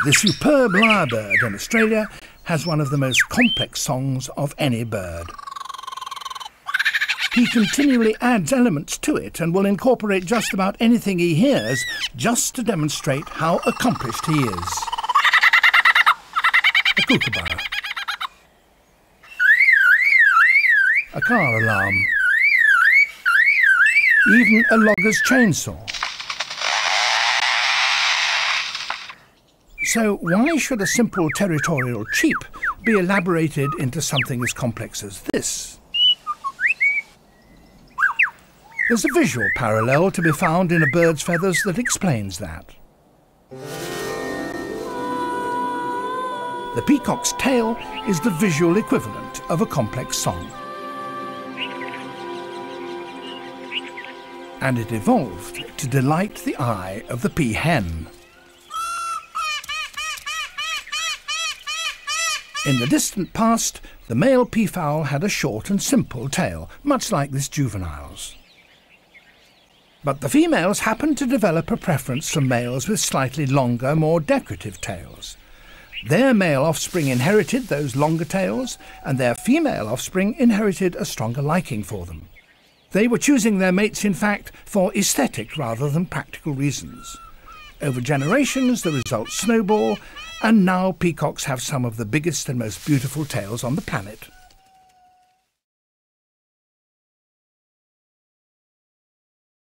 The superb lyrebird in Australia has one of the most complex songs of any bird. He continually adds elements to it and will incorporate just about anything he hears just to demonstrate how accomplished he is. A kookaburra. A car alarm. Even a logger's chainsaw. So why should a simple territorial cheep be elaborated into something as complex as this? There's a visual parallel to be found in a bird's feathers that explains that. The peacock's tail is the visual equivalent of a complex song. And it evolved to delight the eye of the peahen. In the distant past, the male peafowl had a short and simple tail, much like this juvenile's. But the females happened to develop a preference for males with slightly longer, more decorative tails. Their male offspring inherited those longer tails, and their female offspring inherited a stronger liking for them. They were choosing their mates, in fact, for aesthetic rather than practical reasons. Over generations, the results snowball, and now peacocks have some of the biggest and most beautiful tails on the planet.